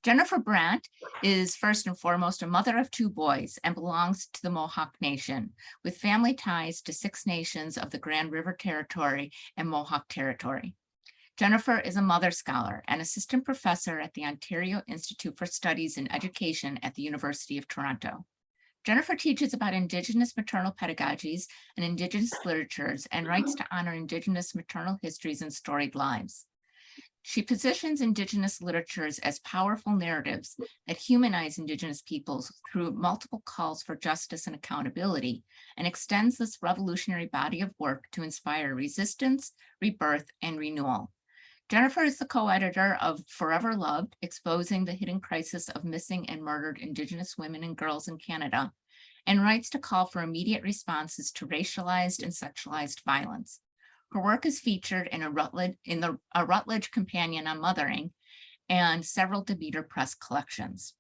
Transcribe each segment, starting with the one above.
Jennifer Brant is first and foremost a mother of 2 boys and belongs to the Mohawk Nation, with family ties to 6 nations of the Grand River Territory and Mohawk Territory. Jennifer is a mother scholar and assistant professor at the Ontario Institute for Studies in Education at the University of Toronto. Jennifer teaches about Indigenous maternal pedagogies and Indigenous literatures and writes to honor Indigenous maternal histories and storied lives. She positions Indigenous literatures as powerful narratives that humanize Indigenous peoples through multiple calls for justice and accountability, and extends this revolutionary body of work to inspire resistance, rebirth, and renewal. Jennifer is the co-editor of Forever Loved, Exposing the Hidden Crisis of Missing and Murdered Indigenous Women and Girls in Canada, and writes to call for immediate responses to racialized and sexualized violence. Her work is featured in a Routledge Companion on Mothering and several Demeter Press collections.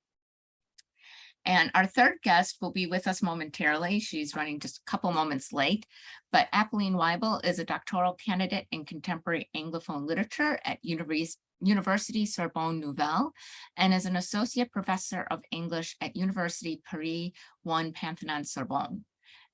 And our third guest will be with us momentarily. She's running just a couple moments late, but Apolline Weibel is a doctoral candidate in contemporary Anglophone literature at Université Sorbonne Nouvelle, and is an associate professor of English at Université Paris 1 Pantheon Sorbonne.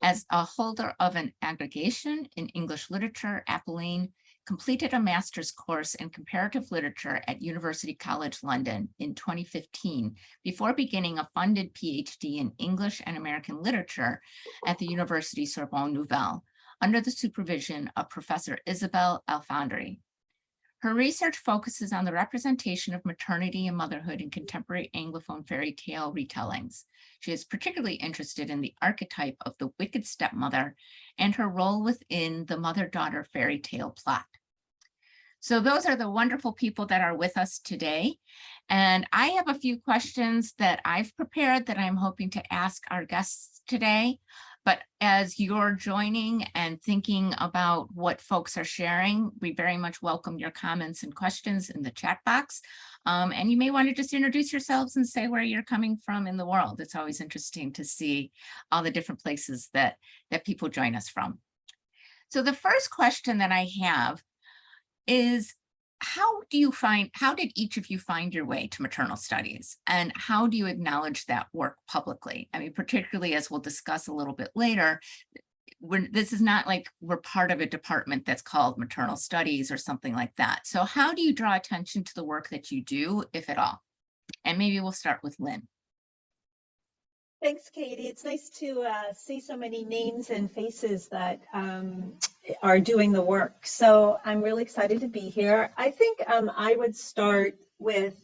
As a holder of an aggregation in English literature, Apolline completed a master's course in comparative literature at University College London in 2015 before beginning a funded PhD in English and American literature at the Université Sorbonne Nouvelle under the supervision of Professor Isabelle Alfandri. Her research focuses on the representation of maternity and motherhood in contemporary Anglophone fairy tale retellings. She is particularly interested in the archetype of the wicked stepmother and her role within the mother-daughter fairy tale plot. So those are the wonderful people that are with us today. And I have a few questions that I've prepared that I'm hoping to ask our guests today. But as you're joining and thinking about what folks are sharing, we very much welcome your comments and questions in the chat box. And you may want to just introduce yourselves and say where you're coming from in the world. It's always interesting to see all the different places that people join us from. So the first question that I have is, how did each of you find your way to maternal studies, and how do you acknowledge that work publicly? I mean, particularly as we'll discuss a little bit later, this is not like we're part of a department that's called maternal studies or something like that. So how do you draw attention to the work that you do, if at all? And maybe we'll start with Lynn. Thanks, Katie. It's nice to see so many names and faces that are doing the work. So I'm really excited to be here. I think I would start with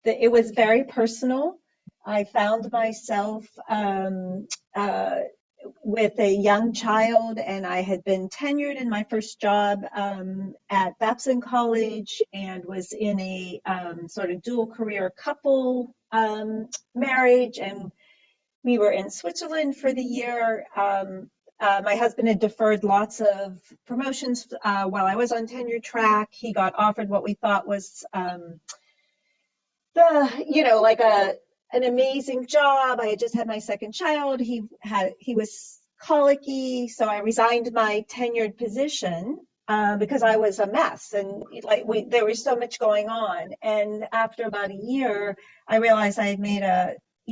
it was very personal. I found myself with a young child, and I had been tenured in my first job at Babson College, and was in a sort of dual career couple marriage, and we were in Switzerland for the year. My husband had deferred lots of promotions while I was on tenure track. He got offered what we thought was an amazing job. I had just had my second child. He was colicky, so I resigned my tenured position because I was a mess, and there was so much going on. And after about a year, I realized I had made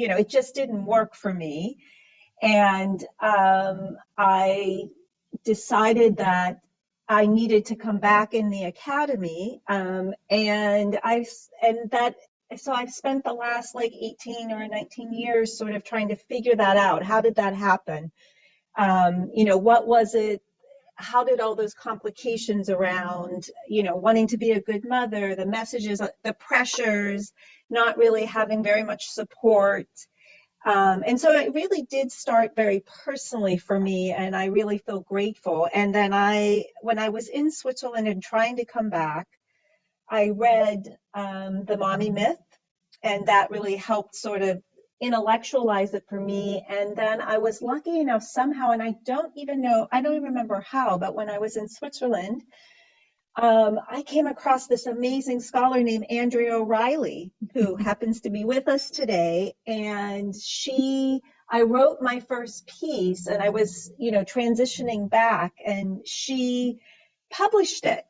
it just didn't work for me. And I decided that I needed to come back in the academy. So I've spent the last 18 or 19 years sort of trying to figure that out. How did that happen? What was it? How did all those complications around, wanting to be a good mother, the messages, the pressures, not really having very much support. And so it really did start very personally for me, and I really feel grateful. And then when I was in Switzerland and trying to come back, I read The Mommy Myth, and that really helped sort of intellectualize it for me. And then I was lucky enough somehow, and I don't even remember how, but when I was in Switzerland, I came across this amazing scholar named Andrea O'Reilly, who happens to be with us today. And I wrote my first piece, and I was, transitioning back, and she published it.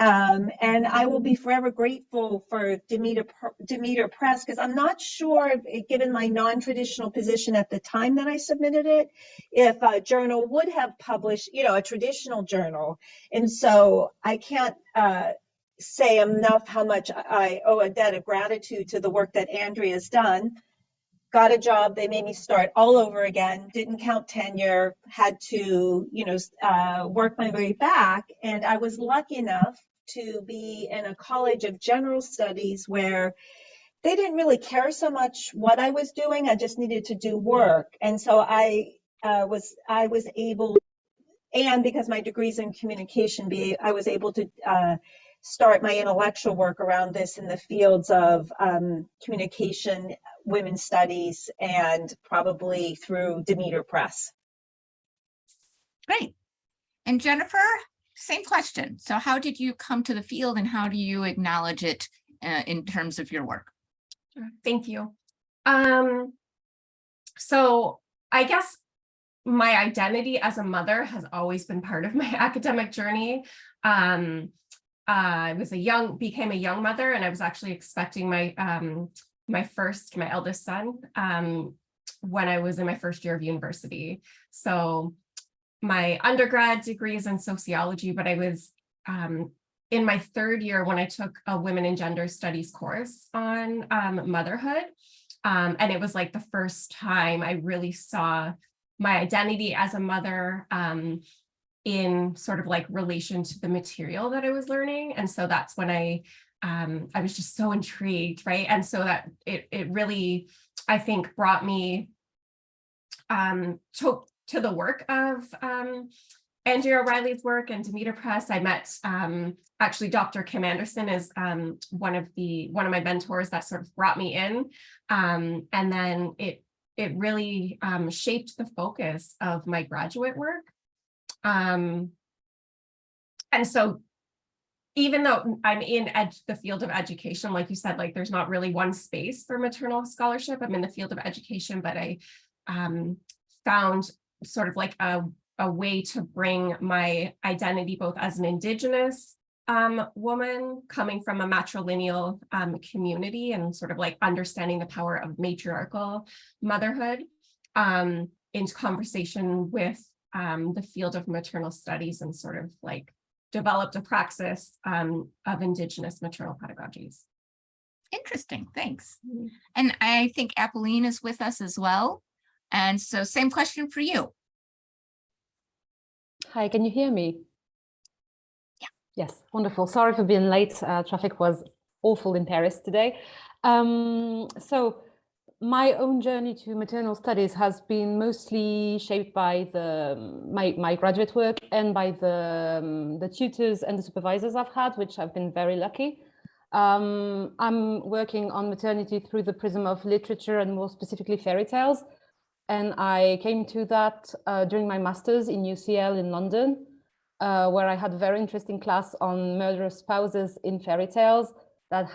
And I will be forever grateful for Demeter Press, because I'm not sure, given my non-traditional position at the time that I submitted it, if a journal would have published, a traditional journal. And so I can't say enough how much I owe a debt of gratitude to the work that Andrea's done. Got a job, they made me start all over again, didn't count tenure, had to, work my way back. And I was lucky enough to be in a college of general studies where they didn't really care so much what I was doing. I just needed to do work. And so I was able, and because my degree's in communication, I was able to start my intellectual work around this in the fields of communication, women's studies, and probably through Demeter Press. Great. And Jennifer, same question. So how did you come to the field and how do you acknowledge it in terms of your work? Thank you. So I guess my identity as a mother has always been part of my academic journey. I became a young mother, and I was actually expecting my eldest son when I was in my first year of university. So my undergrad degree is in sociology, but I was in my third year when I took a women and gender studies course on motherhood. And it was like the first time I really saw my identity as a mother in sort of like relation to the material that I was learning. And so that's when I was just so intrigued, right? And so that it really, I think, brought me to the work of Andrea O'Reilly's work and Demeter Press. I met actually Dr. Kim Anderson is one of my mentors that sort of brought me in, and then it really shaped the focus of my graduate work. And so even though I'm in the field of education, like you said, like there's not really one space for maternal scholarship. I'm in the field of education, but I found sort of like a way to bring my identity both as an Indigenous woman coming from a matrilineal community and sort of like understanding the power of matriarchal motherhood into conversation with the field of maternal studies, and sort of like developed a praxis of Indigenous maternal pedagogies. Interesting, thanks. And I think Apolline is with us as well. And so same question for you. Hi, can you hear me? Yeah. Yes, wonderful. Sorry for being late. Traffic was awful in Paris today. So my own journey to maternal studies has been mostly shaped by my graduate work and by the tutors and the supervisors I've had, which I've been very lucky. I'm working on maternity through the prism of literature and more specifically fairy tales. And I came to that during my master's in UCL in London, where I had a very interesting class on murderous spouses in fairy tales that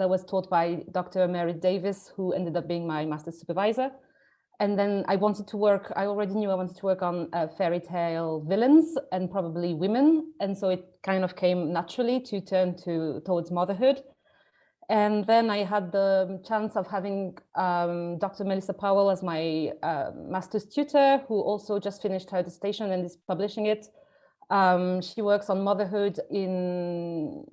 was taught by Dr. Mary Davis, who ended up being my master's supervisor. And then I already knew I wanted to work on fairy tale villains and probably women. And so it kind of came naturally to turn towards motherhood. And then I had the chance of having Dr. Melissa Powell as my master's tutor, who also just finished her dissertation and is publishing it. She works on motherhood in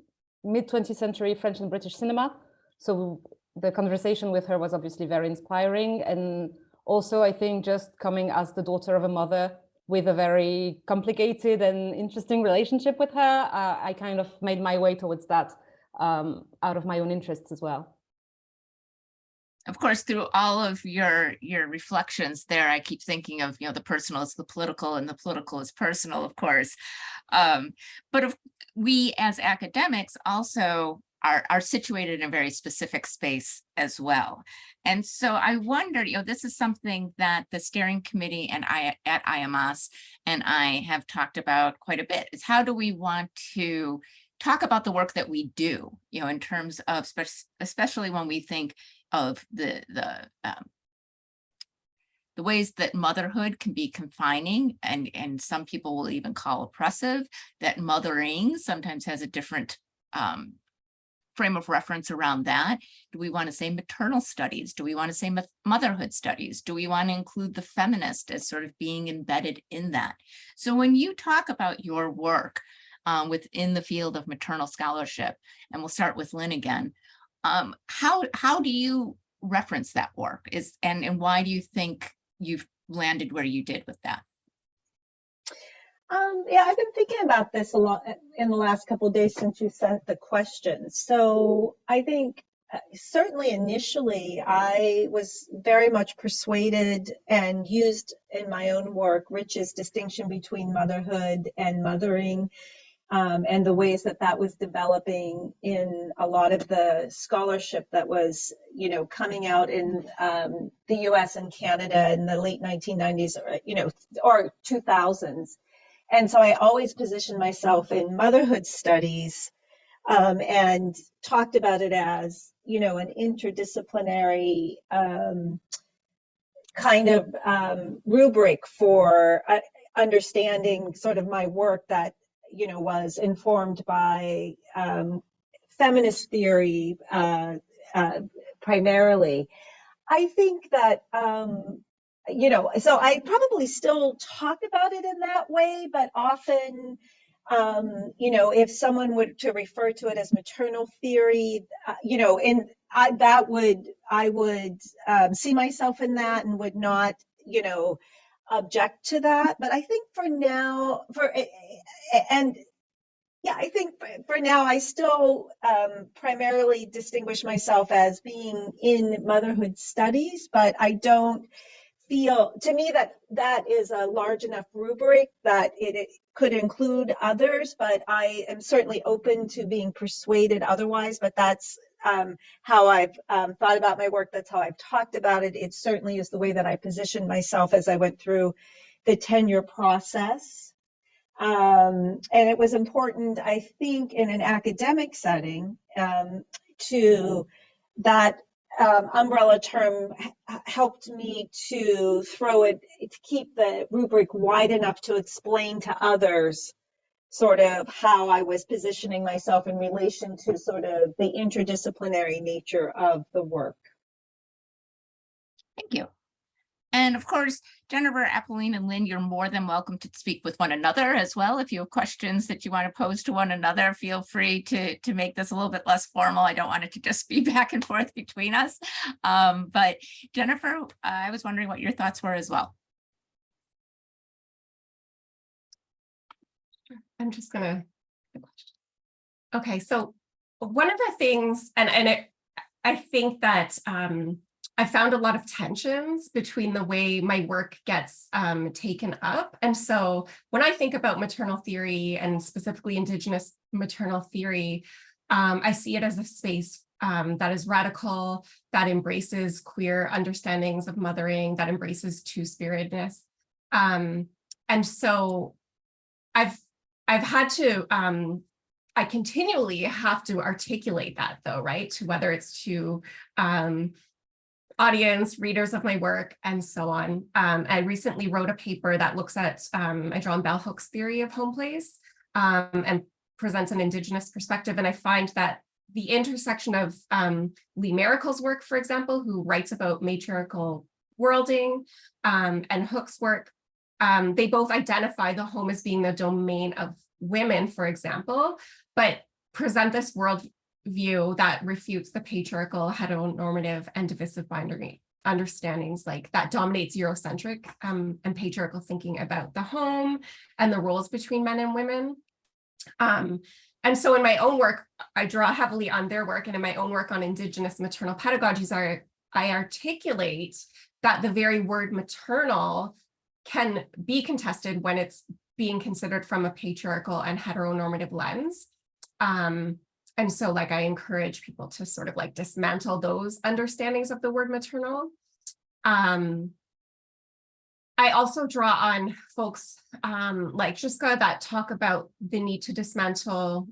mid-20th century French and British cinema. So the conversation with her was obviously very inspiring. And also, I think, just coming as the daughter of a mother with a very complicated and interesting relationship with her, I kind of made my way towards that out of my own interests as well. Of course, through all of your reflections there, I keep thinking of, the personal is the political and the political is personal, of course. But we as academics also are situated in a very specific space as well. And so I wondered, this is something that the steering committee and I at IAMAS and I have talked about quite a bit, is how do we want to talk about the work that we do, in terms of, especially when we think of the the ways that motherhood can be confining, and some people will even call oppressive, that mothering sometimes has a different frame of reference around that. Do we want to say maternal studies? Do we want to say motherhood studies? Do we want to include the feminist as sort of being embedded in that? So when you talk about your work within the field of maternal scholarship, and we'll start with Lynn again, how do you reference that work? And why do you think you've landed where you did with that? Yeah, I've been thinking about this a lot in the last couple of days since you sent the question. So I think certainly initially I was very much persuaded and used in my own work Rich's distinction between motherhood and mothering, and the ways that that was developing in a lot of the scholarship that was, coming out in the US and Canada in the late 1990s, or 2000s. And so I always positioned myself in motherhood studies, and talked about it as, an interdisciplinary kind of rubric for understanding sort of my work that, was informed by feminist theory primarily. I think that so I probably still talk about it in that way, but often, if someone were to refer to it as maternal theory, I would see myself in that and would not, object to that. But I think for now, I think for now, I still primarily distinguish myself as being in motherhood studies, but I don't feel, to me, that is a large enough rubric that it could include others, but I am certainly open to being persuaded otherwise. But that's how I've thought about my work. That's how I've talked about it. It certainly is the way that I positioned myself as I went through the tenure process. And it was important, I think, in an academic setting, to that umbrella term helped me to keep the rubric wide enough to explain to others sort of how I was positioning myself in relation to sort of the interdisciplinary nature of the work. Thank you. And of course, Jennifer, Apolline, and Lynn, you're more than welcome to speak with one another as well. If you have questions that you want to pose to one another, feel free to make this a little bit less formal. I don't want it to just be back and forth between us. But Jennifer, I was wondering what your thoughts were as well. I'm just gonna. Okay, so one of the things, I think that I found a lot of tensions between the way my work gets taken up. And so when I think about maternal theory and specifically Indigenous maternal theory, I see it as a space that is radical, that embraces queer understandings of mothering, that embraces two-spiritedness. And so I've had to, I continually have to articulate that though, right? To whether it's to audience, readers of my work, and so on. I recently wrote a paper that looks at, I draw on Bell Hook's theory of home place, and presents an Indigenous perspective. And I find that the intersection of Lee Maricle's work, for example, who writes about matriarchal worlding, and Hook's work, they both identify the home as being the domain of women, for example, but present this world view that refutes the patriarchal, heteronormative, and divisive binary understandings like that dominates Eurocentric and patriarchal thinking about the home and the roles between men and women. And so in my own work, I draw heavily on their work, and in my own work on Indigenous maternal pedagogies, I articulate that the very word maternal can be contested when it's being considered from a patriarchal and heteronormative lens. And so like I encourage people to sort of like dismantle those understandings of the word maternal. I also draw on folks like Jiska that talk about the need to dismantle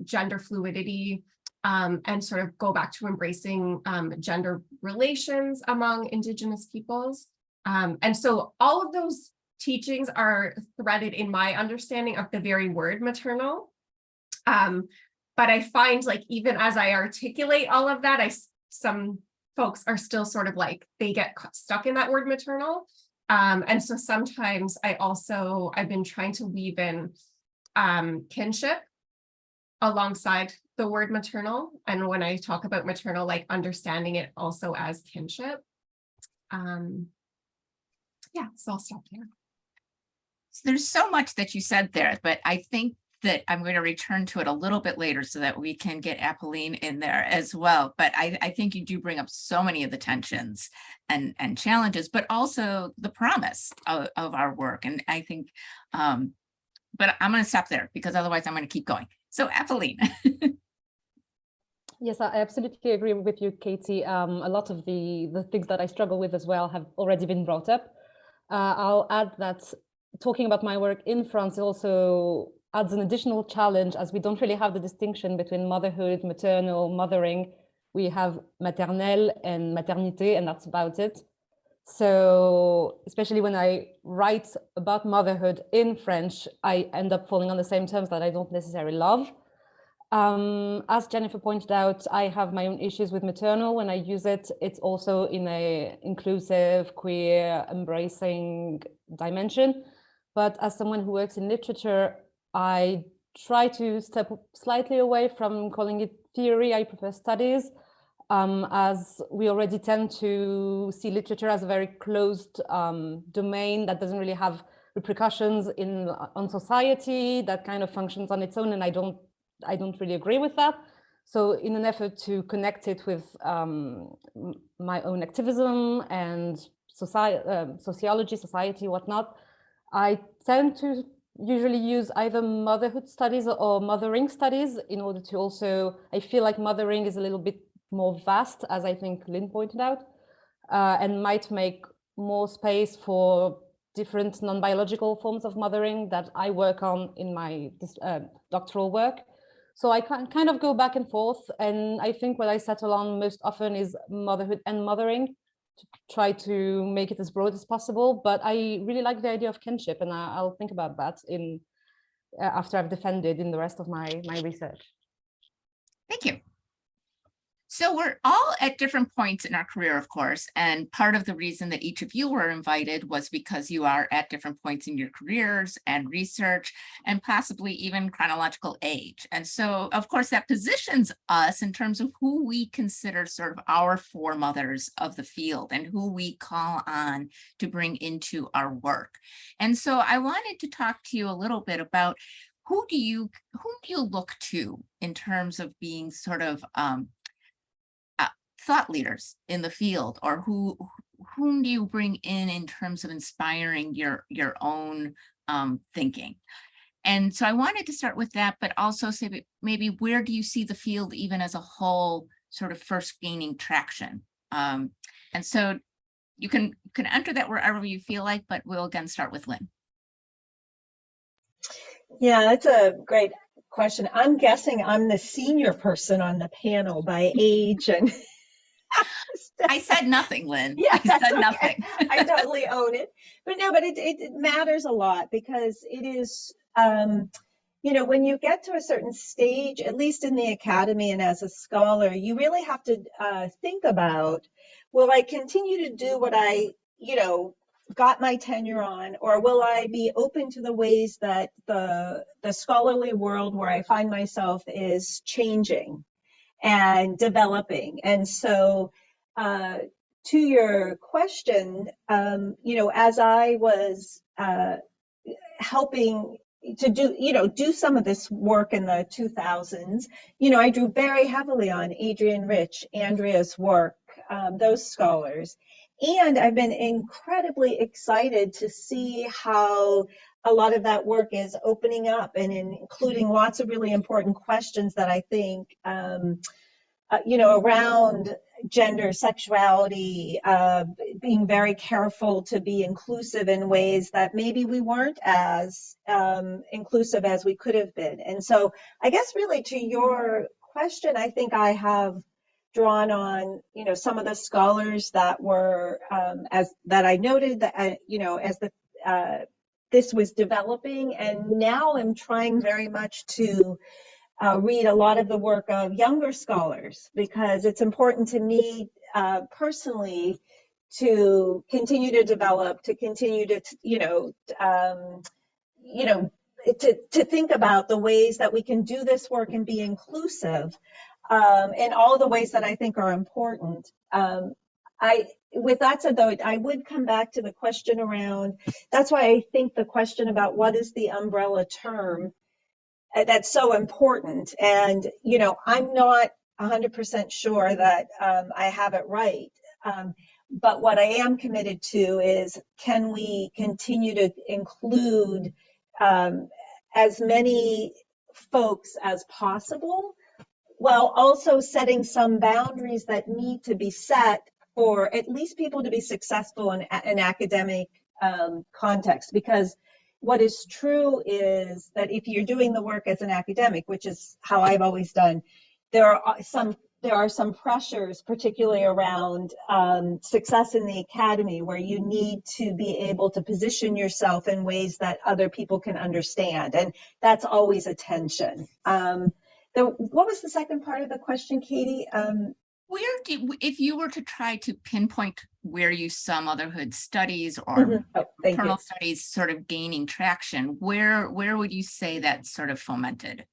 gender fluidity and sort of go back to embracing gender relations among Indigenous peoples. And so all of those teachings are threaded in my understanding of the very word maternal. But I find like, even as I articulate all of that, some folks are still sort of like, they get stuck in that word maternal. And so sometimes I've been trying to weave in kinship alongside the word maternal. And when I talk about maternal, like understanding it also as kinship. Yeah, so I'll stop there. So there's so much that you said there, but I think that I'm going to return to it a little bit later so that we can get Apolline in there as well. But I think you do bring up so many of the tensions and challenges, but also the promise of our work. And I think, but I'm going to stop there because otherwise I'm going to keep going. So Apolline. Yes, I absolutely agree with you, Katie. A lot of the things that I struggle with as well have already been brought up. I'll add that talking about my work in France also adds an additional challenge, as we don't really have the distinction between motherhood, maternal, mothering. We have maternelle and maternité, and that's about it. So especially when I write about motherhood in French, I end up falling on the same terms that I don't necessarily love. As Jennifer pointed out, I have my own issues with maternal. When I use it, it's also in a inclusive, queer, embracing dimension. But as someone who works in literature, I try to step slightly away from calling it theory. I prefer studies, as we already tend to see literature as a very closed domain that doesn't really have repercussions on society, that kind of functions on its own, and I don't really agree with that. So in an effort to connect it with my own activism and sociology, society, whatnot, I tend to usually use either motherhood studies or mothering studies in order to also, I feel like mothering is a little bit more vast, as I think Lynn pointed out, and might make more space for different non-biological forms of mothering that I work on in my doctoral work. So I can kind of go back and forth, and I think what I settle on most often is motherhood and mothering, to try to make it as broad as possible. But I really like the idea of kinship, and I'll think about that after I've defended in the rest of my research. Thank you. So we're all at different points in our career, of course, and part of the reason that each of you were invited was because you are at different points in your careers and research and possibly even chronological age. And so, of course, that positions us in terms of who we consider sort of our foremothers of the field and who we call on to bring into our work. And so I wanted to talk to you a little bit about who do you look to in terms of being sort of thought leaders in the field, or whom do you bring in terms of inspiring your own thinking? And so I wanted to start with that, but also say maybe where do you see the field even as a whole sort of first gaining traction? And so you can enter that wherever you feel like, but we'll again start with Lynn. Yeah, that's a great question. I'm guessing I'm the senior person on the panel by age and I said nothing, Lynn. Yeah, I said okay. nothing. I totally own it. But no, but it matters a lot because it is, you know, when you get to a certain stage, at least in the academy and as a scholar, you really have to think about, will I continue to do what I, you know, got my tenure on, or will I be open to the ways that the scholarly world where I find myself is changing and developing? And so, to your question, you know, as I was helping to do some of this work in the 2000s, you know, I drew very heavily on Adrienne Rich, Andrea's work, those scholars. And I've been incredibly excited to see how a lot of that work is opening up and including lots of really important questions that I think, you know, around gender, sexuality, being very careful to be inclusive in ways that maybe we weren't as inclusive as we could have been. And so I guess really to your question, I think I have drawn on, some of the scholars that were, as that I noted that, as this was developing, and now I'm trying very much to read a lot of the work of younger scholars, because it's important to me personally to continue to develop, to continue to, to think about the ways that we can do this work and be inclusive, and all the ways that I think are important. With that said, though, I would come back to the question around, that's why I think the question about what is the umbrella term, that's so important. And, I'm not 100% sure that I have it right. But what I am committed to is, can we continue to include as many folks as possible, while also setting some boundaries that need to be set for at least people to be successful in an academic context. Because what is true is that if you're doing the work as an academic, which is how I've always done, there are some pressures, particularly around success in the academy, where you need to be able to position yourself in ways that other people can understand, and that's always a tension. What was the second part of the question, Katie? If you were to try to pinpoint where you saw motherhood studies or maternal studies sort of gaining traction, where would you say that sort of fomented?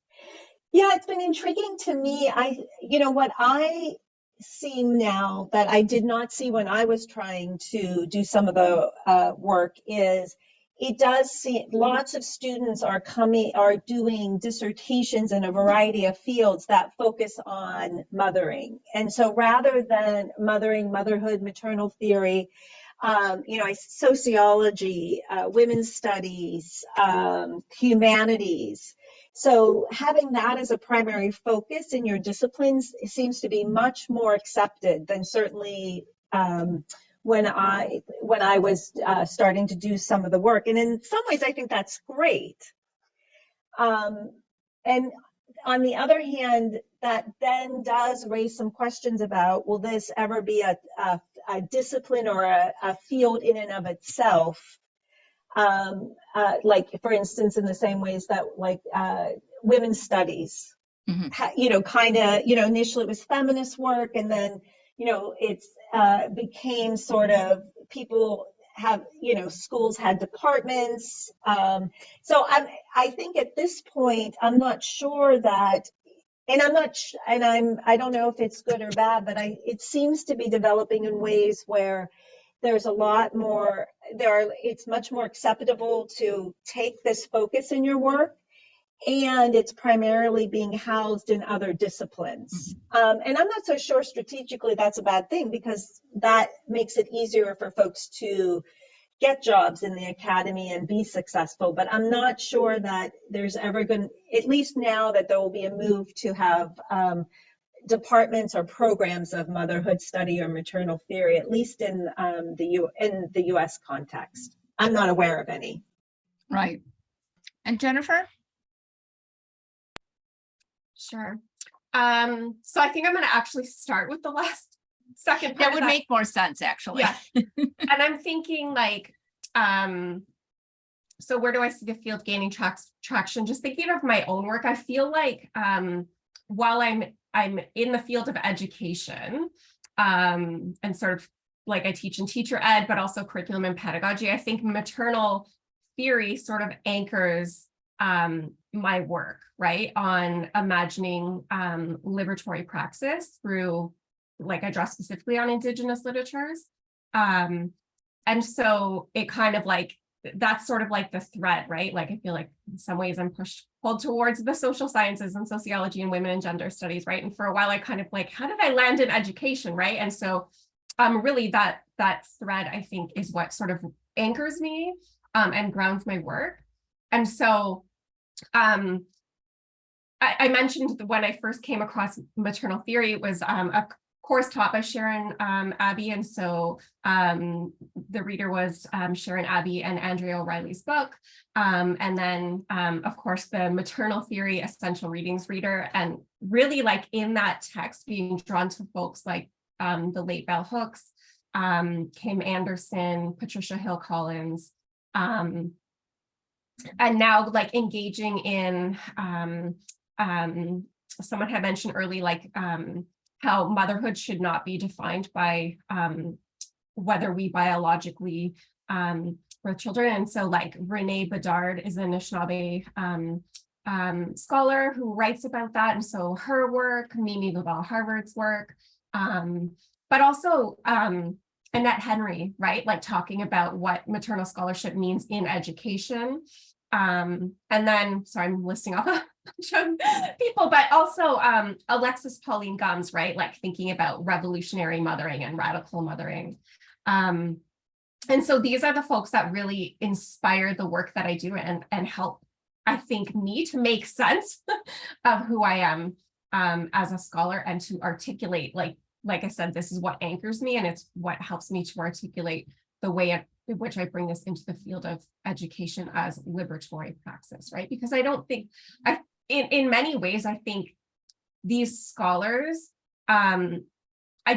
Yeah, it's been intriguing to me. What I see now that I did not see when I was trying to do some of the work is, it does seem lots of students are doing dissertations in a variety of fields that focus on mothering. And so rather than motherhood, maternal theory, sociology, women's studies, humanities. So having that as a primary focus in your disciplines seems to be much more accepted than certainly when I was starting to do some of the work. And in some ways, I think that's great. And on the other hand, that then does raise some questions about, will this ever be a discipline or a field in and of itself? Like, for instance, in the same ways that women's studies, initially it was feminist work, and then, it's became sort of, people have, schools had departments. So I think at this point, I'm not sure that, and I don't know if it's good or bad, but it seems to be developing in ways where there's a lot more, it's much more acceptable to take this focus in your work, and it's primarily being housed in other disciplines. And I'm not so sure strategically that's a bad thing, because that makes it easier for folks to get jobs in the academy and be successful. But I'm not sure that there's ever going, at least now, that there will be a move to have departments or programs of motherhood study or maternal theory, at least in the U.S. context. I'm not aware of any. Right. And Jennifer? Sure. So I think I'm going to actually start with the second part. That would make more sense, actually. Yeah. And I'm thinking so where do I see the field gaining traction? Just thinking of my own work, I feel like while I'm in the field of education, and sort of I teach in teacher ed, but also curriculum and pedagogy, I think maternal theory sort of anchors my work, right, on imagining liberatory praxis through, I draw specifically on Indigenous literatures. And so it kind of that's sort of the thread, right? I feel like in some ways I'm pulled towards the social sciences and sociology and women and gender studies, right? And for a while I kind of how did I land in education, right? And so really that thread, I think, is what sort of anchors me and grounds my work. And so I mentioned that when I first came across maternal theory, it was course taught by Sharon Abbey, and so the reader was Sharon Abbey and Andrea O'Reilly's book, and then of course the Maternal Theory Essential Readings reader, and really like in that text being drawn to folks like the late Bell Hooks, Kim Anderson, Patricia Hill Collins, and now like engaging in someone had mentioned early, like how motherhood should not be defined by whether we biologically birth children. And so like Renee Bedard is a Anishinaabe scholar who writes about that. And so her work, Mimi Laval Harvard's work, but also Annette Henry, right? Like talking about what maternal scholarship means in education. And then, sorry, I'm listing off a bunch of people, but also Alexis Pauline Gumbs, right? Like thinking about revolutionary mothering and radical mothering. And so these are the folks that really inspire the work that I do and help, I think, me to make sense of who I am as a scholar and to articulate, like I said, this is what anchors me, and it's what helps me to articulate the way in which I bring this into the field of education as liberatory praxis, right? Because I don't think, in many ways, I think these scholars, I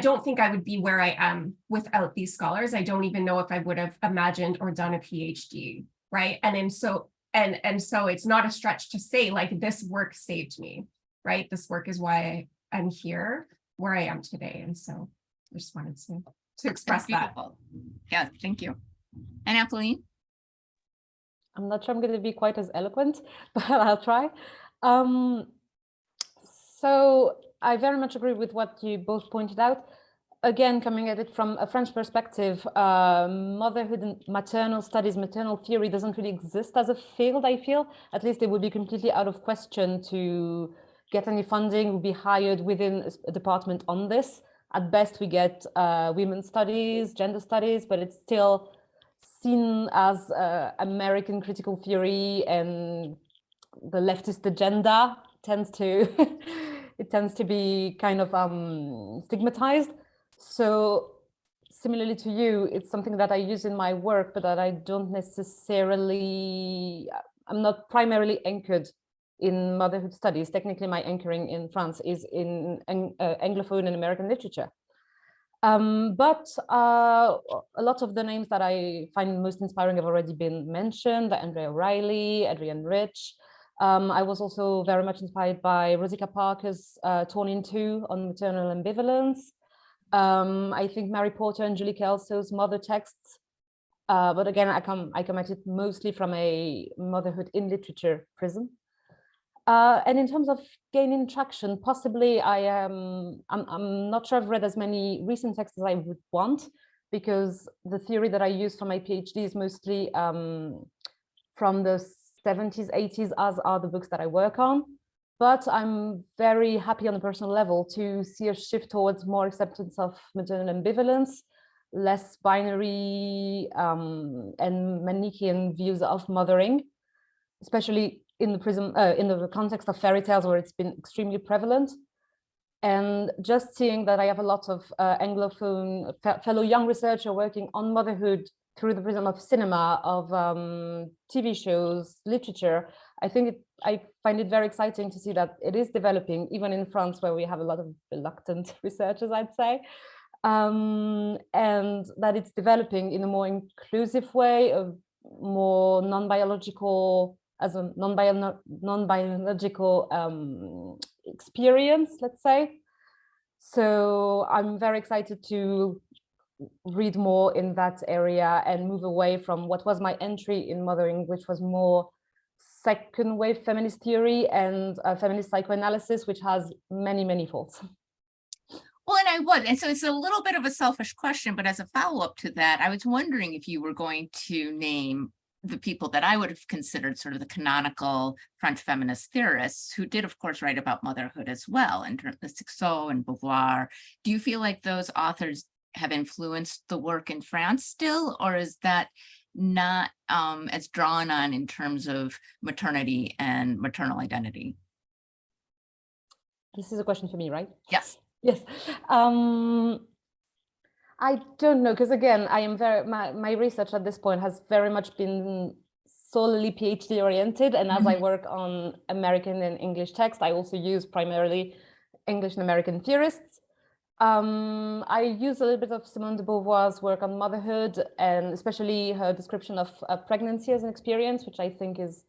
don't think I would be where I am without these scholars. I don't even know if I would have imagined or done a PhD, right? And so it's not a stretch to say, like, this work saved me, right? This work is why I'm here, where I am today. And so I just wanted to express that. Yeah, thank you. And Apolline? I'm not sure I'm going to be quite as eloquent, but I'll try. So I very much agree with what you both pointed out. Again, coming at it from a French perspective, motherhood and maternal studies, maternal theory doesn't really exist as a field, I feel. At least it would be completely out of question to get any funding, would be hired within a department on this. At best, we get women's studies, gender studies, but it's still seen as American critical theory, and the leftist agenda tends to it tends to be kind of stigmatized. So similarly to you, it's something that I use in my work, but that I don't necessarily, I'm not primarily anchored in motherhood studies. Technically, my anchoring in France is in Anglophone and American literature. But a lot of the names that I find most inspiring have already been mentioned: Andrea O'Reilly, Adrienne Rich. I was also very much inspired by Rosika Parker's Torn in Two on maternal ambivalence. I think Mary Porter and Julie Kelso's mother texts. But again, I come at it mostly from a motherhood in literature prism. And in terms of gaining traction, possibly I'm not sure I've read as many recent texts as I would want, because the theory that I use for my PhD is mostly from the 70s, 80s, as are the books that I work on. But I'm very happy on a personal level to see a shift towards more acceptance of maternal ambivalence, less binary and Manichaean views of mothering, especially in the prism, in the context of fairy tales, where it's been extremely prevalent. And just seeing that I have a lot of Anglophone fellow young researcher working on motherhood through the prism of cinema, of TV shows, literature, I find it very exciting to see that it is developing, even in France, where we have a lot of reluctant researchers, I'd say, and that it's developing in a more inclusive way, of more non-biological, as a non-biological experience, let's say. So I'm very excited to read more in that area and move away from what was my entry in mothering, which was more second wave feminist theory and feminist psychoanalysis, which has many, many faults. Well, and so it's a little bit of a selfish question, but as a follow-up to that, I was wondering if you were going to name the people that I would have considered sort of the canonical French feminist theorists, who did, of course, write about motherhood as well, and the Sixot and Beauvoir. Do you feel like those authors have influenced the work in France still, or is that not as drawn on in terms of maternity and maternal identity? This is a question for me, right? Yes. Yes. I don't know, because again, I am my research at this point has very much been solely PhD oriented. And as I work on American and English text, I also use primarily English and American theorists. I use a little bit of Simone de Beauvoir's work on motherhood, and especially her description of pregnancy as an experience, which I think is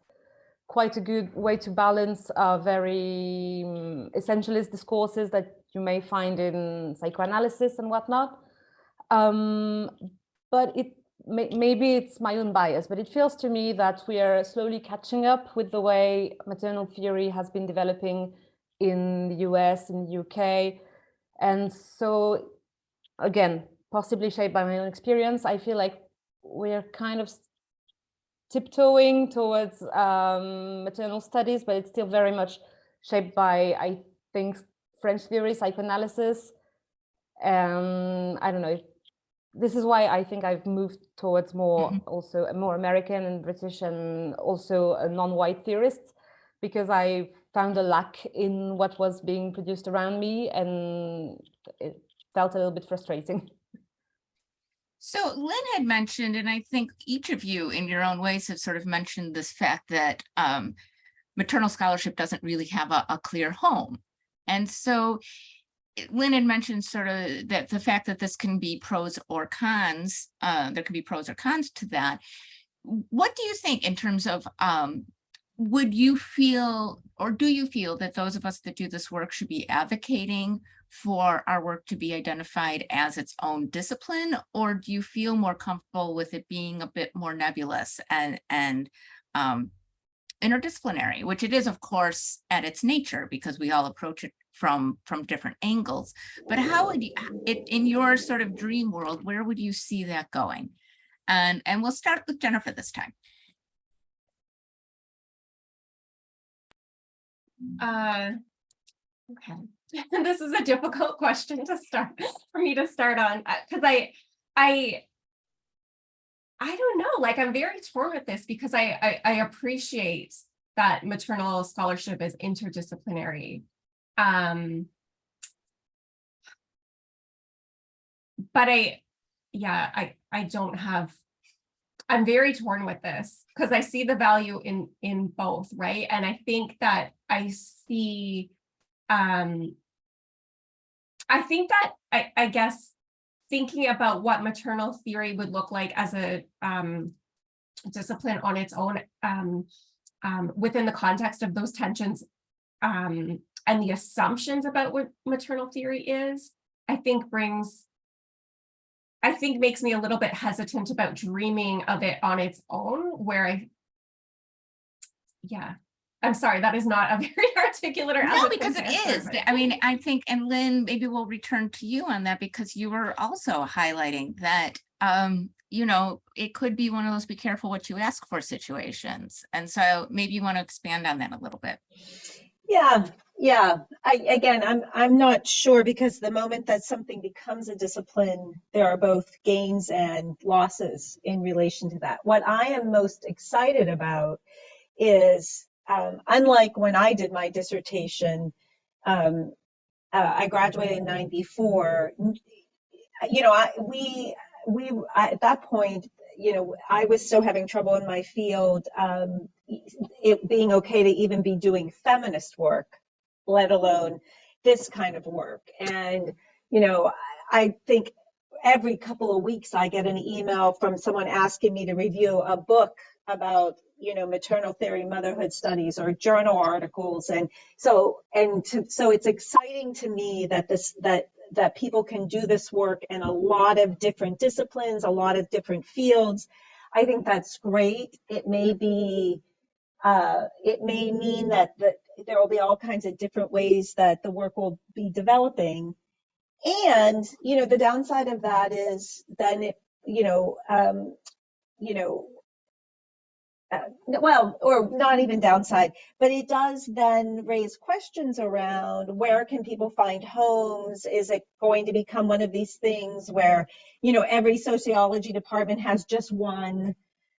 quite a good way to balance very essentialist discourses that you may find in psychoanalysis and whatnot. But maybe it's my own bias, but it feels to me that we are slowly catching up with the way maternal theory has been developing in the US, in the UK. And so, again, possibly shaped by my own experience, I feel like we're kind of tiptoeing towards maternal studies, but it's still very much shaped by, I think, French theory, psychoanalysis. And I don't know, this is why I think I've moved towards more also a more American and British and also a non-white theorists, because I found a lack in what was being produced around me, and it felt a little bit frustrating. So Lynn had mentioned, and I think each of you in your own ways have sort of mentioned this fact that maternal scholarship doesn't really have a clear home. And so Lynn had mentioned sort of that the fact that this can be pros or cons, there can be pros or cons to that. What do you think in terms of, would you feel, or do you feel that those of us that do this work should be advocating for our work to be identified as its own discipline, or do you feel more comfortable with it being a bit more nebulous and interdisciplinary, which it is, of course, at its nature, because we all approach it from different angles? But how would you, in your sort of dream world, where would you see that going? And we'll start with Jennifer this time. Okay. This is a difficult question to start for me to start on, because I don't know, like, I'm very torn with this, because I appreciate that maternal scholarship is interdisciplinary. But I don't have, I'm very torn with this, because I see the value in both, right? And I think that I see, I think that I guess thinking about what maternal theory would look like as a discipline on its own, within the context of those tensions and the assumptions about what maternal theory is, I think makes me a little bit hesitant about dreaming of it on its own, where I'm sorry, that is not a very articulate or no, because it is. But I mean, I think, and Lynn, maybe we'll return to you on that, because you were also highlighting that, you know, it could be one of those be careful what you ask for situations. And so maybe you want to expand on that a little bit. Yeah. I'm not sure, because the moment that something becomes a discipline, there are both gains and losses in relation to that. What I am most excited about is, unlike when I did my dissertation, I graduated in '94. You know, we at that point, you know, I was still having trouble in my field, it being okay to even be doing feminist work, let alone this kind of work. And, you know, I think every couple of weeks I get an email from someone asking me to review a book about, you know, maternal theory, motherhood studies, or journal articles. And so it's exciting to me that that people can do this work in a lot of different disciplines, a lot of different fields. I think that's great. It may mean that there will be all kinds of different ways that the work will be developing. And, you know, the downside of that is then it, well, or not even downside, but it does then raise questions around where can people find homes? Is it going to become one of these things where, you know, every sociology department has just one,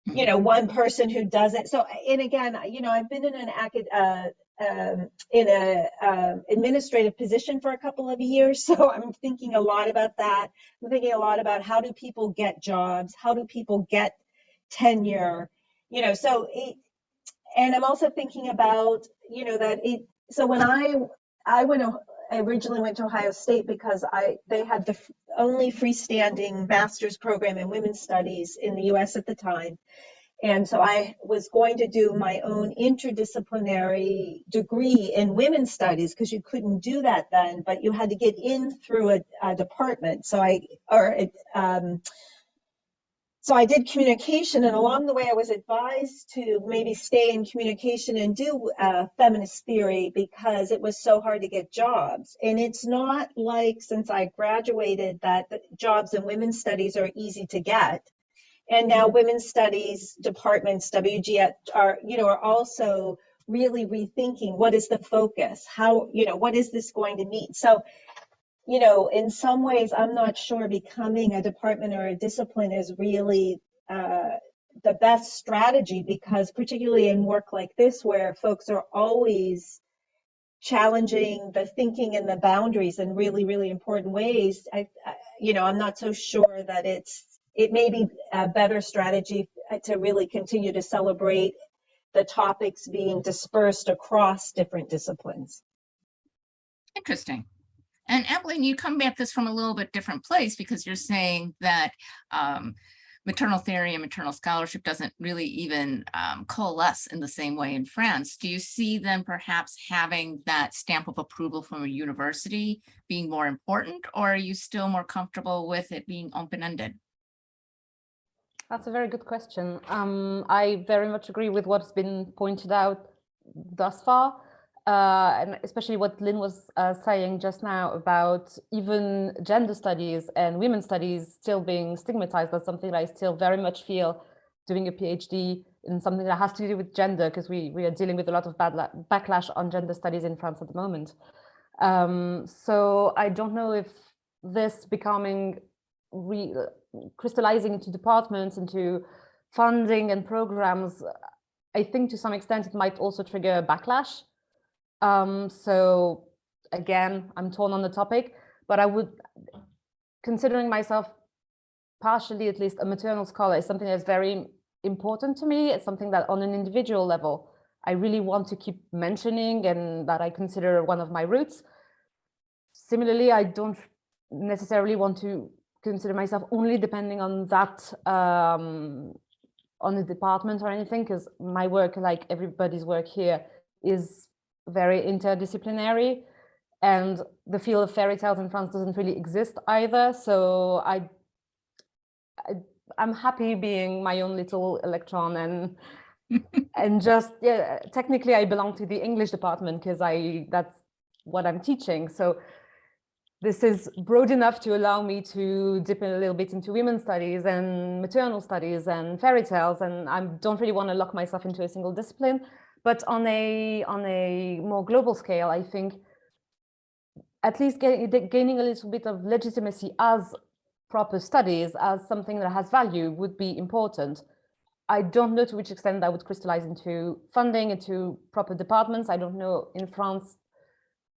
you know, one person who does it? So, and again, you know, I've been in in a administrative position for a couple of years, so I'm thinking a lot about that. I'm thinking a lot about how do people get jobs, how do people get tenure, you know. And I'm also thinking about, you know, that it. So when I originally went to Ohio State because they had the only freestanding master's program in women's studies in the U.S. at the time. And so I was going to do my own interdisciplinary degree in women's studies because you couldn't do that then, but you had to get in through a department. So I did communication, and along the way I was advised to maybe stay in communication and do feminist theory because it was so hard to get jobs. And it's not like since I graduated that the jobs in women's studies are easy to get. And now women's studies departments, WGS, are also really rethinking what is the focus, how, what is this going to mean? So, in some ways, I'm not sure becoming a department or a discipline is really the best strategy, because particularly in work like this, where folks are always challenging the thinking and the boundaries in really, really important ways, I'm not so sure that it may be a better strategy to really continue to celebrate the topics being dispersed across different disciplines. Interesting. And Apolline, you come at this from a little bit different place, because you're saying that maternal theory and maternal scholarship doesn't really even coalesce in the same way in France. Do you see then perhaps having that stamp of approval from a university being more important, or are you still more comfortable with it being open-ended? That's a very good question. I very much agree with what's been pointed out thus far. And especially what Lynn was saying just now about even gender studies and women's studies still being stigmatized. That's something that I still very much feel doing a PhD in something that has to do with gender, because we are dealing with a lot of backlash on gender studies in France at the moment. So I don't know if this becoming crystallizing into departments, into funding and programs, I think to some extent it might also trigger backlash. So again, I'm torn on the topic, but I would, considering myself partially at least a maternal scholar, is something that's very important to me. It's something that on an individual level, I really want to keep mentioning and that I consider one of my roots. Similarly, I don't necessarily want to consider myself only depending on that, on the department or anything, because my work, like everybody's work here, is very interdisciplinary, and the field of fairy tales in France doesn't really exist either. So I'm happy being my own little electron, and and just, yeah, technically I belong to the English department because that's what I'm teaching. So this is broad enough to allow me to dip in a little bit into women's studies and maternal studies and fairy tales, and I don't really want to lock myself into a single discipline. But on a more global scale, I think at least gaining a little bit of legitimacy as proper studies, as something that has value, would be important. I don't know to which extent that would crystallize into funding, into proper departments. I don't know in France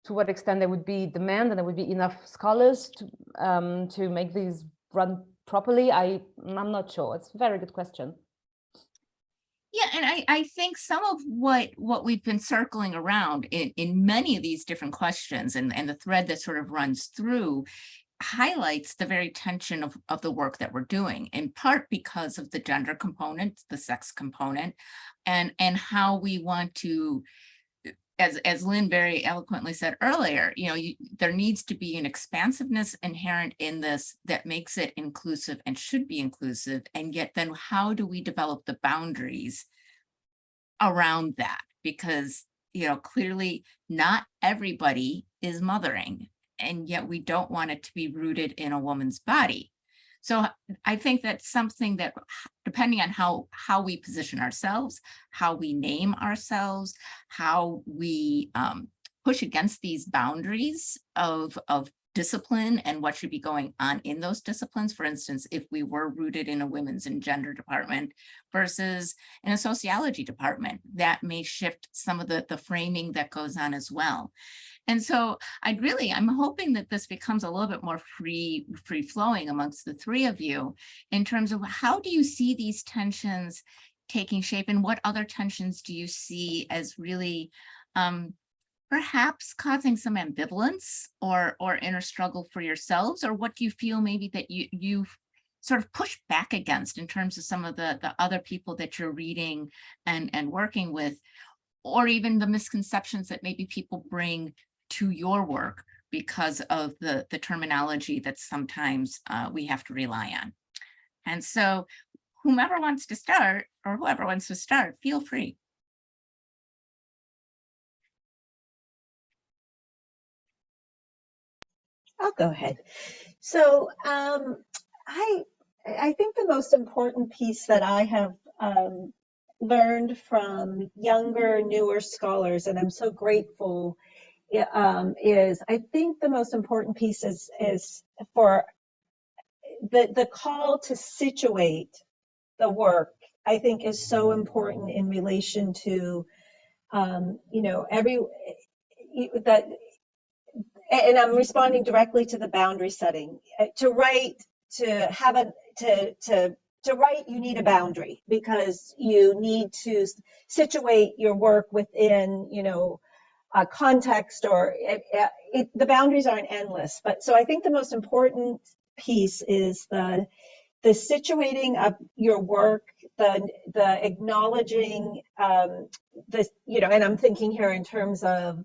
to what extent there would be demand and there would be enough scholars to make these run properly. I'm not sure. It's a very good question. Yeah, and I think some of what we've been circling around in many of these different questions, and the thread that sort of runs through, highlights the very tension of the work that we're doing, in part because of the gender component, the sex component, and how we want to, as Lynn very eloquently said earlier, there needs to be an expansiveness inherent in this that makes it inclusive and should be inclusive. And yet then how do we develop the boundaries around that? Because, clearly not everybody is mothering, and yet we don't want it to be rooted in a woman's body. So I think that's something that, depending on how we position ourselves, how we name ourselves, how we push against these boundaries of discipline and what should be going on in those disciplines. For instance, if we were rooted in a women's and gender department versus in a sociology department, that may shift some of the framing that goes on as well. And so I'm hoping that this becomes a little bit more free flowing amongst the three of you in terms of how do you see these tensions taking shape, and what other tensions do you see as really perhaps causing some ambivalence or inner struggle for yourselves, or what do you feel maybe that you sort of push back against in terms of some of the other people that you're reading and working with, or even the misconceptions that maybe people bring to your work because of the terminology that sometimes we have to rely on. And so whomever wants to start, or whoever wants to start, feel free. I'll go ahead. So I think the most important piece that I have learned from younger, newer scholars, and I'm so grateful, is I think the most important piece is for the call to situate the work. I think is so important in relation to that. And I'm responding directly to the boundary setting. To write, you need a boundary, because you need to situate your work within, a context, or the boundaries aren't endless. But so I think the most important piece is the situating of your work, the acknowledging and I'm thinking here in terms of,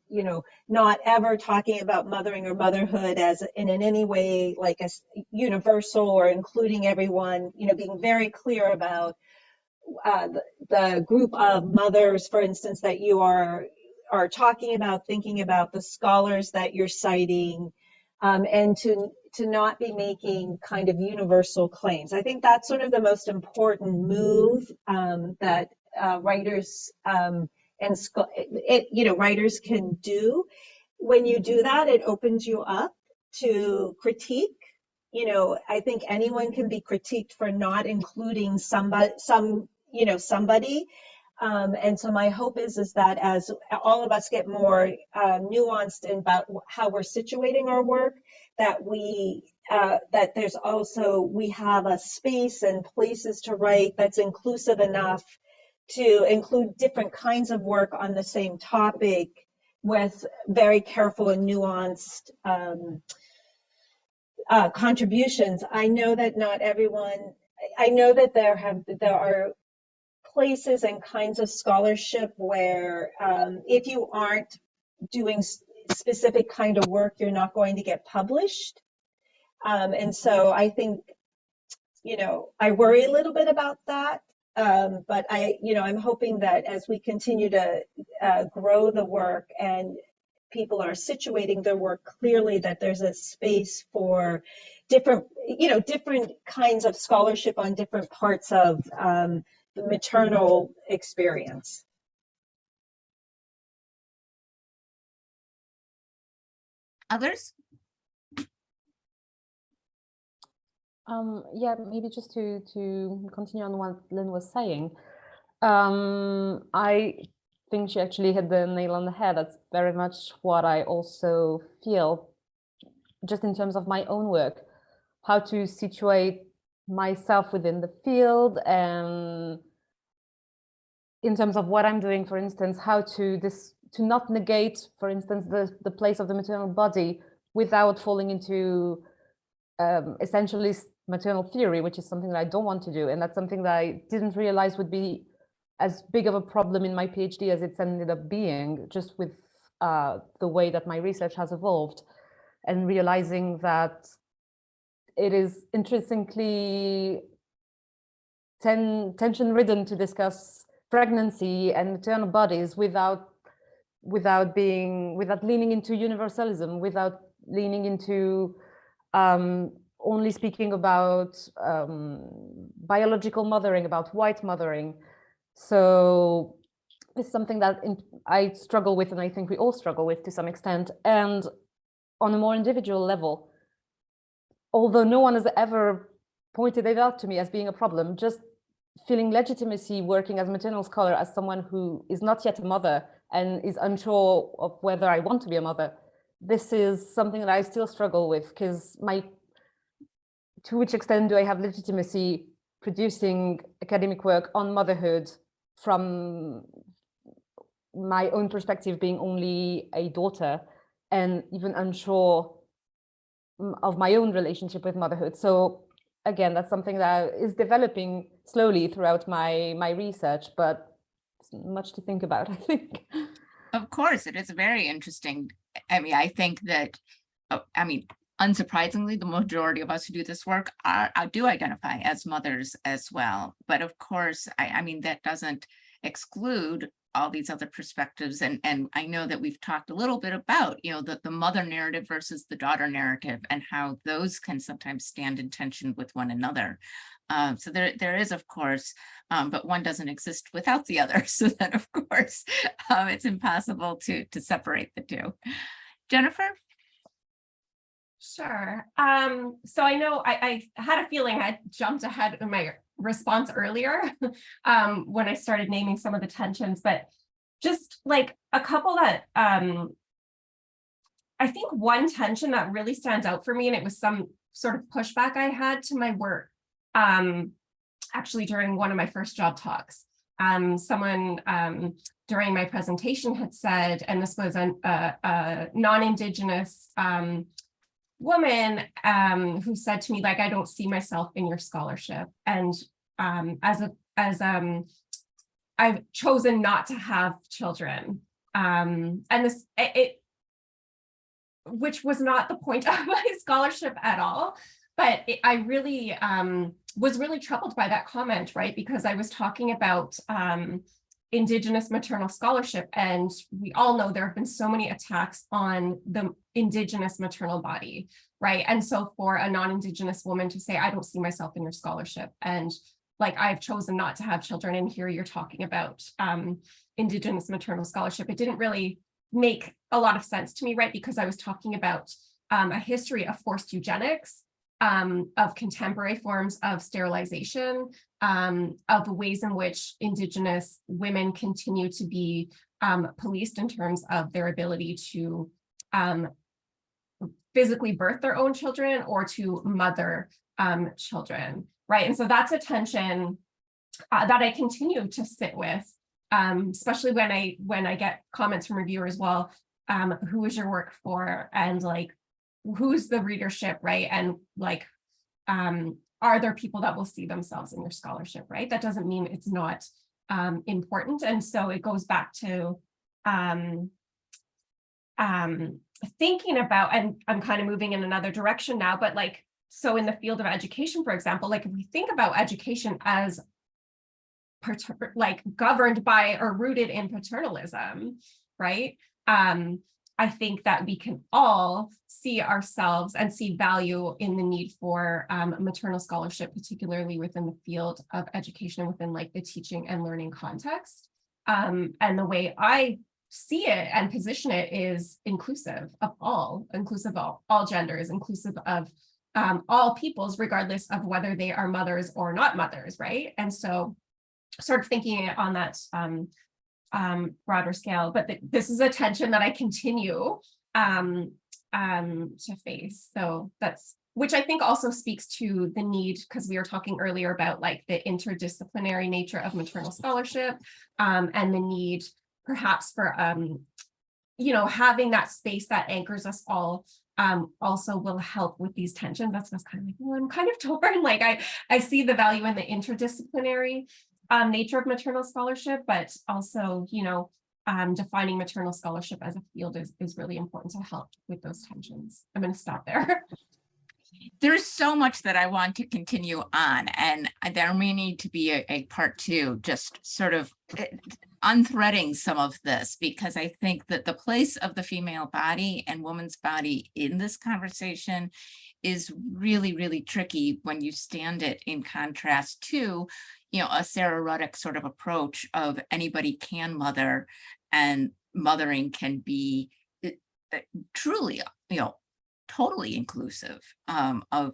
not ever talking about mothering or motherhood as in any way like a universal or including everyone, being very clear about the group of mothers, for instance, that you are talking about, thinking about the scholars that you're citing, and to not be making kind of universal claims. I think that's sort of the most important move that writers writers can do. When you do that, it opens you up to critique. I think anyone can be critiqued for not including somebody. And so my hope is that as all of us get more nuanced about how we're situating our work, that we have a space and places to write that's inclusive enough to include different kinds of work on the same topic with very careful and nuanced contributions. I know that not everyone. I know that there are places and kinds of scholarship where if you aren't doing specific kind of work, you're not going to get published. And so I think, I worry a little bit about that. But I'm hoping that as we continue to grow the work and people are situating their work clearly, that there's a space for different kinds of scholarship on different parts of the maternal experience. Others? Yeah, maybe just to continue on what Lynn was saying. I think she actually hit the nail on the head. That's very much what I also feel, just in terms of my own work, how to situate myself within the field, and in terms of what I'm doing, for instance, how to not negate, for instance, the place of the maternal body without falling into essentialist maternal theory, which is something that I don't want to do. And that's something that I didn't realize would be as big of a problem in my PhD as it's ended up being, just with the way that my research has evolved, and realizing that it is intrinsically tension-ridden to discuss pregnancy and maternal bodies without leaning into universalism, without leaning into only speaking about biological mothering, about white mothering. So it's something that I struggle with, and I think we all struggle with to some extent. And on a more individual level, although no one has ever pointed it out to me as being a problem, just feeling legitimacy working as a maternal scholar, as someone who is not yet a mother and is unsure of whether I want to be a mother. This is something that I still struggle with, because to which extent do I have legitimacy producing academic work on motherhood from my own perspective being only a daughter, and even unsure of my own relationship with motherhood. So again, that's something that is developing slowly throughout my research, but it's much to think about, I think. Of course, it is very interesting. I mean, I think that, unsurprisingly, the majority of us who do this work do identify as mothers as well. But of course, I mean, that doesn't exclude all these other perspectives. And I know that we've talked a little bit about, the mother narrative versus the daughter narrative, and how those can sometimes stand in tension with one another. So there is, of course, but one doesn't exist without the other. So then, of course, it's impossible to separate the two. Jennifer? Sure. So I know I had a feeling I jumped ahead in my response earlier when I started naming some of the tensions, but just like a couple that I think one tension that really stands out for me, and it was some sort of pushback I had to my work, actually during one of my first job talks. Someone during my presentation had said, and this was a non-Indigenous woman who said to me, like, I don't see myself in your scholarship. And I've chosen not to have children. And which was not the point of my scholarship at all. But I really was really troubled by that comment, right? Because I was talking about Indigenous maternal scholarship, and we all know there have been so many attacks on the Indigenous maternal body, right? And so for a non-Indigenous woman to say, I don't see myself in your scholarship, and like, I've chosen not to have children, and here you're talking about Indigenous maternal scholarship, it didn't really make a lot of sense to me, right? Because I was talking about a history of forced eugenics, of contemporary forms of sterilization, of the ways in which Indigenous women continue to be policed in terms of their ability to physically birth their own children or to mother children, right? And so that's a tension that I continue to sit with, especially when I get comments from reviewers, well, who is your work for? And like, who's the readership, right? And like, are there people that will see themselves in your scholarship, right? That doesn't mean it's not important. And so it goes back to thinking about, and I'm kind of moving in another direction now, but like, so in the field of education, for example, like if we think about education as like governed by or rooted in paternalism, right? I think that we can all see ourselves and see value in the need for maternal scholarship, particularly within the field of education and within like the teaching and learning context. And the way I see it and position it is inclusive of all genders, inclusive of all peoples, regardless of whether they are mothers or not mothers, right? And so sort of thinking on that broader scale, but this is a tension that I continue to face. So that's, which I think also speaks to the need, because we were talking earlier about like the interdisciplinary nature of maternal scholarship, and the need perhaps for having that space that anchors us all also will help with these tensions. That's what's kind of like, well, I'm kind of torn. Like I see the value in the interdisciplinary nature of maternal scholarship, but also, defining maternal scholarship as a field is really important to help with those tensions. I'm going to stop there. There's so much that I want to continue on, and there may need to be a part two, just sort of unthreading some of this, because I think that the place of the female body and woman's body in this conversation is really, really tricky when you stand it in contrast to, a Sarah Ruddick sort of approach of anybody can mother, and mothering can be truly, totally inclusive of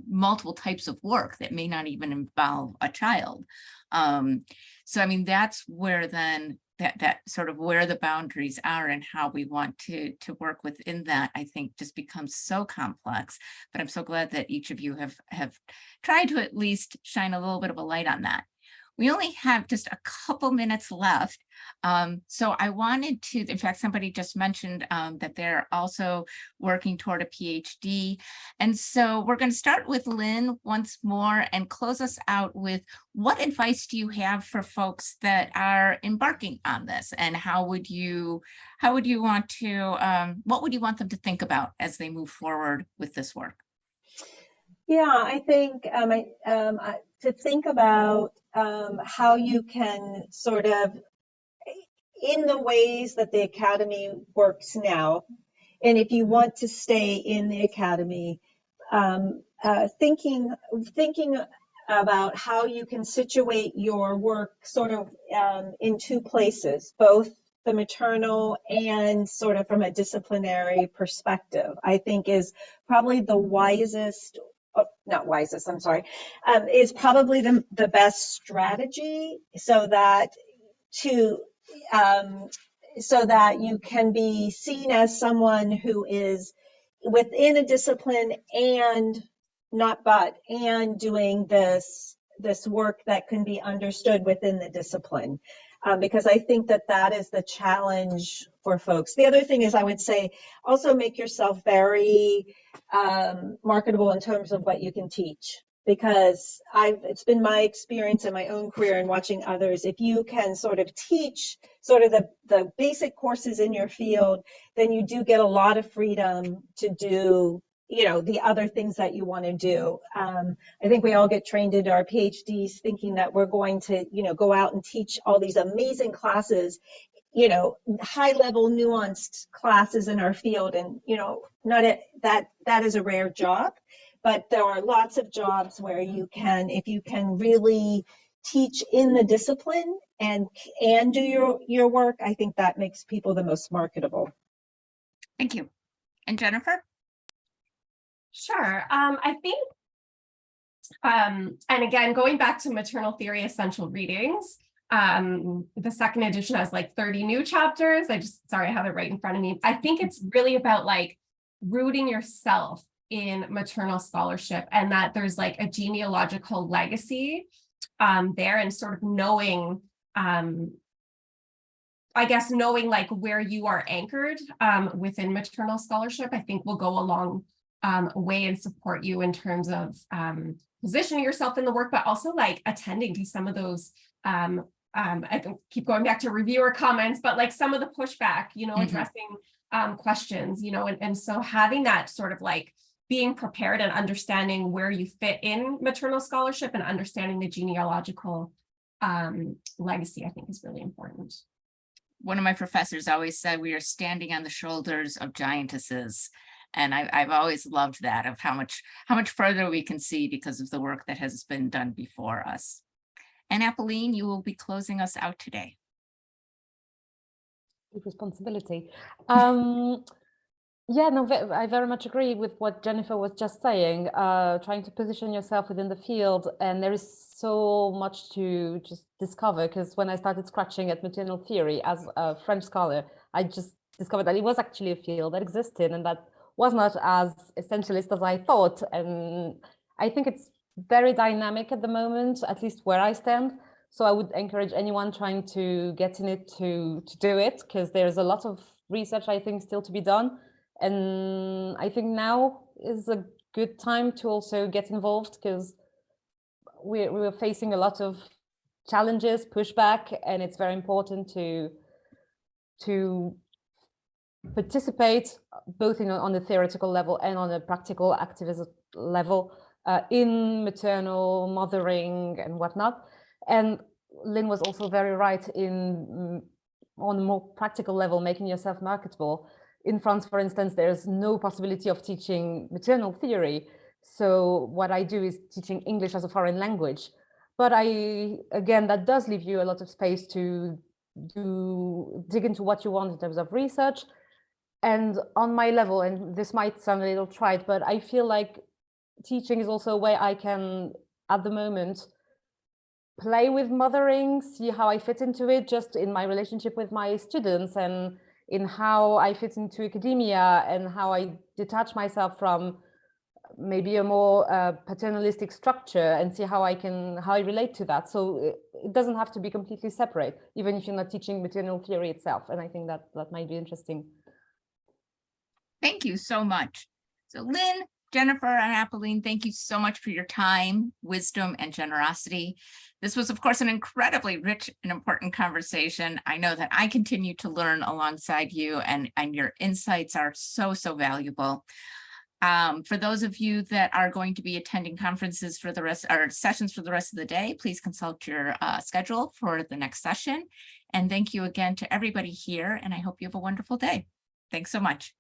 multiple types of work that may not even involve a child. So I mean, that's where then that sort of where the boundaries are and how we want to work within that, I think just becomes so complex. But I'm so glad that each of you have tried to at least shine a little bit of a light on that. We only have just a couple minutes left. So I wanted to, in fact, somebody just mentioned that they're also working toward a PhD. And so we're going to start with Lynn once more and close us out with what advice do you have for folks that are embarking on this? And how would you want to, what would you want them to think about as they move forward with this work? Yeah, I think to think about how you can sort of, in the ways that the Academy works now, and if you want to stay in the Academy, thinking about how you can situate your work sort of in two places, both the maternal and sort of from a disciplinary perspective, I think is probably the wisest, not wisest, I'm sorry, is probably the best strategy so that you can be seen as someone who is within a discipline and doing this work that can be understood within the discipline. Because I think that is the challenge for folks. The other thing is, I would say, also make yourself very marketable in terms of what you can teach. Because it's been my experience in my own career and watching others, if you can sort of teach sort of the basic courses in your field, then you do get a lot of freedom to do, you know, the other things that you want to do. I think we all get trained into our PhDs thinking that we're going to, you know, go out and teach all these amazing classes, you know, high level nuanced classes in our field. And, you know, that is a rare job. But there are lots of jobs where you can, if you can really teach in the discipline and do your work, I think that makes people the most marketable. Thank you. And Jennifer? Sure. I think, and again, going back to Maternal Theory Essential Readings, the second edition has like 30 new chapters. Sorry, I have it right in front of me. I think it's really about like rooting yourself in maternal scholarship, and that there's like a genealogical legacy there, and sort of knowing, I guess, knowing like where you are anchored within maternal scholarship, I think will go a long way and support you in terms of positioning yourself in the work, but also like attending to some of those, I can keep going back to reviewer comments, but like some of the pushback, you know, addressing questions, you know, and so having that sort of like being prepared and understanding where you fit in maternal scholarship and understanding the genealogical legacy, I think is really important. One of my professors always said we are standing on the shoulders of giantesses. And I've always loved that, of how much further we can see because of the work that has been done before us. And Apolline, you will be closing us out today. Responsibility. Yeah, no, I very much agree with what Jennifer was just saying, trying to position yourself within the field. And there is so much to just discover, because when I started scratching at maternal theory as a French scholar, I just discovered that it was actually a field that existed and that was not as essentialist as I thought. And I think it's very dynamic at the moment, at least where I stand. So I would encourage anyone trying to get in it to do it, because there's a lot of research, I think, still to be done. And I think now is a good time to also get involved, because we're facing a lot of challenges, pushback, and it's very important to participate both on the theoretical level and on a practical activism level in maternal mothering and whatnot. And Lynn was also very right on a more practical level, making yourself marketable. In France, for instance, there's no possibility of teaching maternal theory. So what I do is teaching English as a foreign language. But again, that does leave you a lot of space to dig into what you want in terms of research. And on my level, and this might sound a little trite, but I feel like teaching is also a way I can, at the moment, play with mothering, see how I fit into it, just in my relationship with my students and in how I fit into academia and how I detach myself from maybe a more paternalistic structure and see how I relate to that. So it doesn't have to be completely separate, even if you're not teaching maternal theory itself. And I think that might be interesting. Thank you so much. So Lynn, Jennifer, and Apolline, thank you so much for your time, wisdom, and generosity. This was, of course, an incredibly rich and important conversation. I know that I continue to learn alongside you, and your insights are so, so valuable. For those of you that are going to be attending conferences for the rest, or sessions for the rest of the day, please consult your schedule for the next session. And thank you again to everybody here, and I hope you have a wonderful day. Thanks so much.